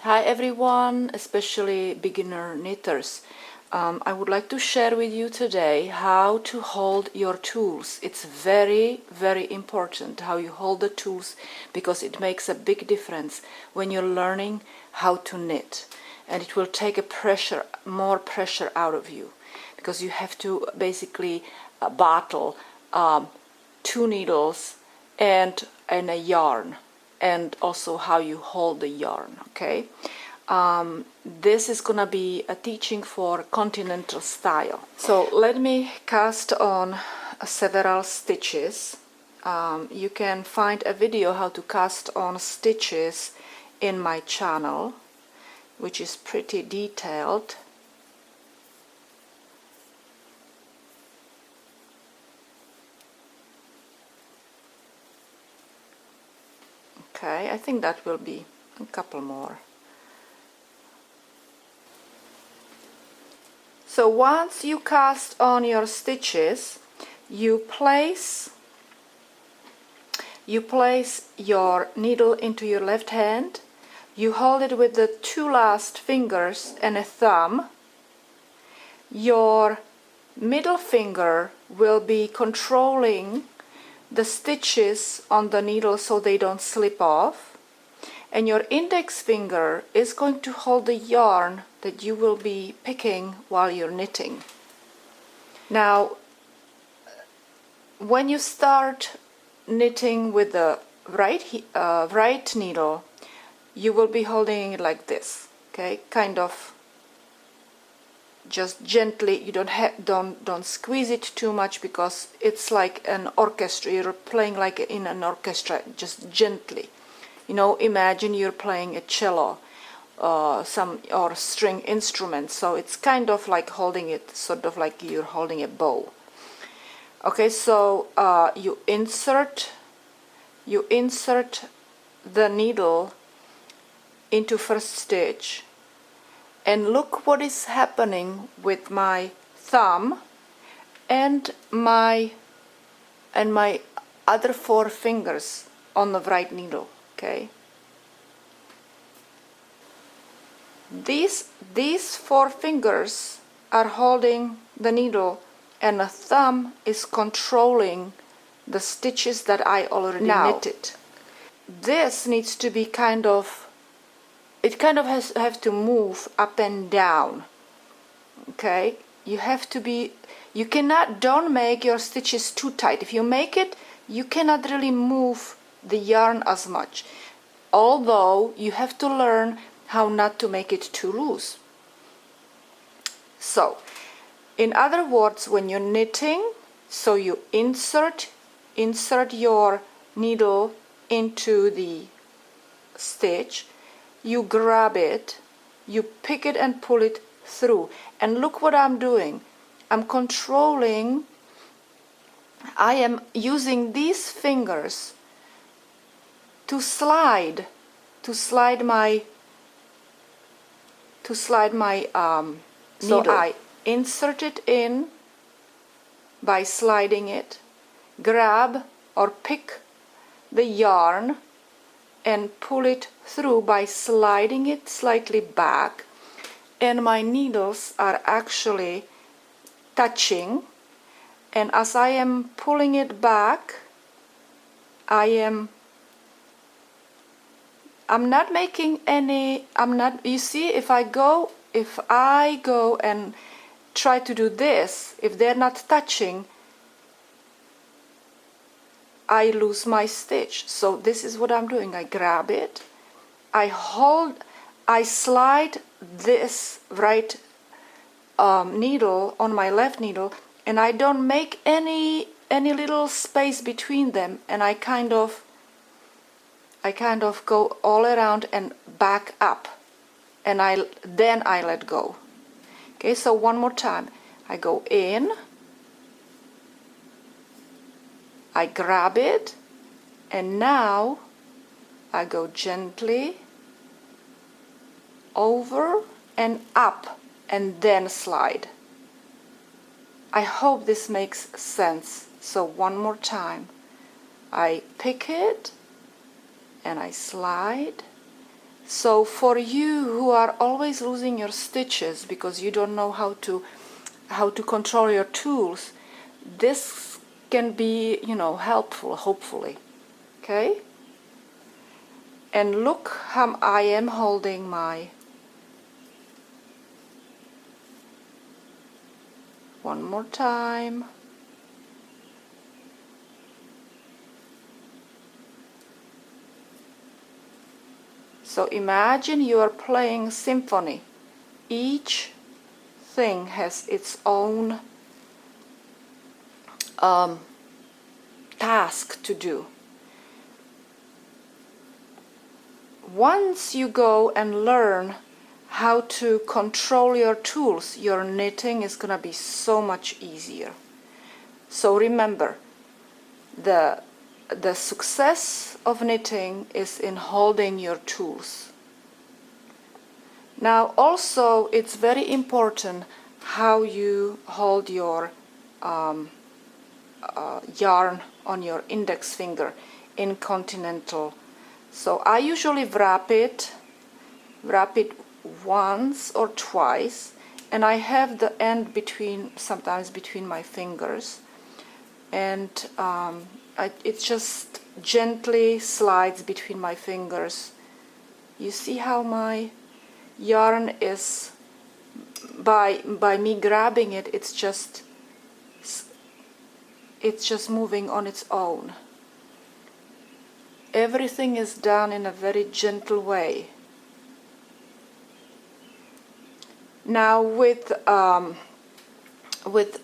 Hi everyone, especially beginner knitters. I would like to share with you today how to hold your tools. It's very, very important how you hold the tools because it makes a big difference when you're learning how to knit. And it will take more pressure out of you because you have to basically battle two needles and a yarn, and also how you hold the yarn. Okay, this is gonna be a teaching for Continental style. So let me cast on several stitches. You can find a video how to cast on stitches in my channel, which is pretty detailed. Okay, I think that will be a couple more. So once you cast on your stitches, you place your needle into your left hand. You hold it with the two last fingers and a thumb. Your middle finger will be controlling the stitches on the needle so they don't slip off, and your index finger is going to hold the yarn that you will be picking while you're knitting. Now, when you start knitting with the right needle, you will be holding it like this, okay, kind of just gently. You don't squeeze it too much because it's like an orchestra. You're playing like in an orchestra, just gently. You know, imagine you're playing a cello or string instrument, so it's kind of like holding it, sort of like you're holding a bow. Okay, so you insert the needle into first stitch, and look what is happening with my thumb and my other four fingers on the right needle. Okay, these four fingers are holding the needle, and the thumb is controlling the stitches that I already knitted. This needs to be kind of have to move up and down. Okay, don't make your stitches too tight. If you make it, you cannot really move the yarn as much, although you have to learn how not to make it too loose. So in other words, when you're knitting, so you insert your needle into the stitch, you grab it, you pick it and pull it through. And look what I'm doing. I am using these fingers to slide my needle. So I insert it in by sliding it, grab or pick the yarn and pull it through by sliding it slightly back, and my needles are actually touching, and as I am pulling it back, I'm not making any, you see, if I go and try to do this, if they're not touching, I lose my stitch. So this is what I'm doing. I grab it, I slide this right needle on my left needle, and I don't make any little space between them, and I kind of go all around and back up, and then I let go. Okay, so one more time. I go in, I grab it, and now I go gently over and up and then slide. I hope this makes sense. So one more time. I pick it and I slide So for you who are always losing your stitches because you don't know how to control your tools, this can be, helpful, hopefully. Okay? And look how I am holding my, one more time. So imagine you are playing symphony. Each thing has its own task to do. Once you go and learn how to control your tools, your knitting is going to be so much easier. So remember, the success of knitting is in holding your tools. Now also it's very important how you hold your yarn on your index finger in Continental. So I usually wrap it once or twice, and I have the end sometimes between my fingers, and it just gently slides between my fingers. You see how my yarn is, by me grabbing it, it's just moving on its own. Everything is done in a very gentle way. Now with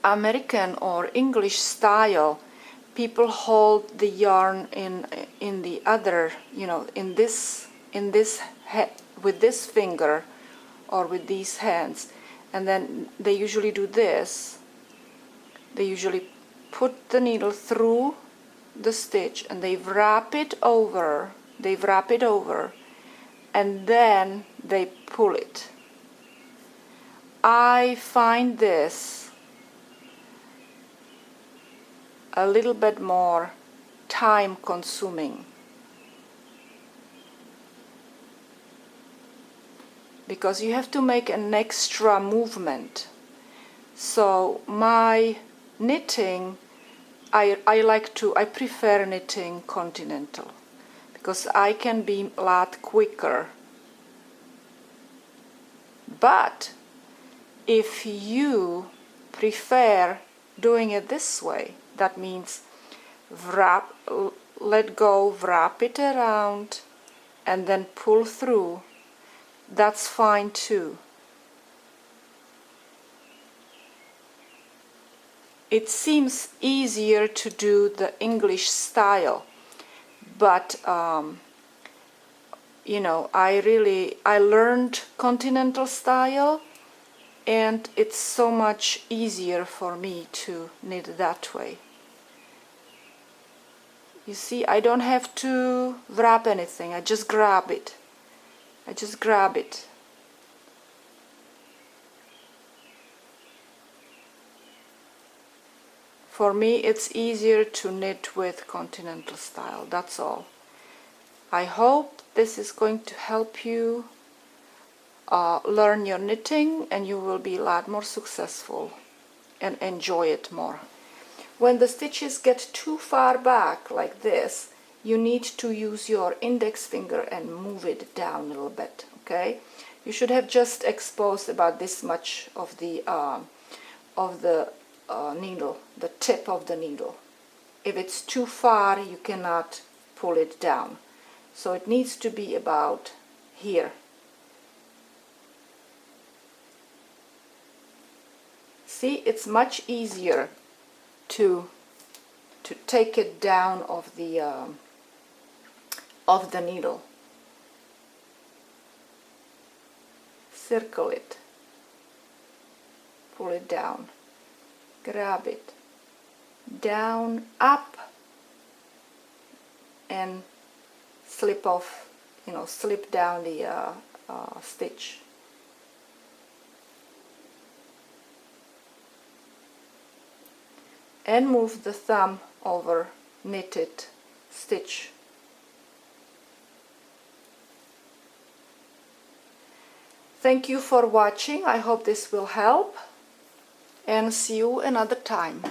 American or English style, people hold the yarn in the other, with this finger or with these hands, and then they usually do this. They usually put the needle through the stitch and they wrap it over, and then they pull it. I find this a little bit more time consuming, because you have to make an extra movement. So my knitting, I prefer knitting Continental, because I can be a lot quicker. But if you prefer doing it this way, that means let go, wrap it around, and then pull through, that's fine too. It seems easier to do the English style, but I learned Continental style, and it's so much easier for me to knit that way. You see, I don't have to wrap anything, I just grab it. For me, it's easier to knit with Continental style, that's all. I hope this is going to help you learn your knitting, and you will be a lot more successful and enjoy it more. When the stitches get too far back like this, you need to use your index finger and move it down a little bit, okay? You should have just exposed about this much of the needle, the tip of the needle. If it's too far, you cannot pull it down. So it needs to be about here. See, it's much easier to take it down of the needle. Circle it, pull it down, grab it, down, up, and slip off, slip down the stitch. And move the thumb over knitted stitch. Thank you for watching. I hope this will help, and see you another time.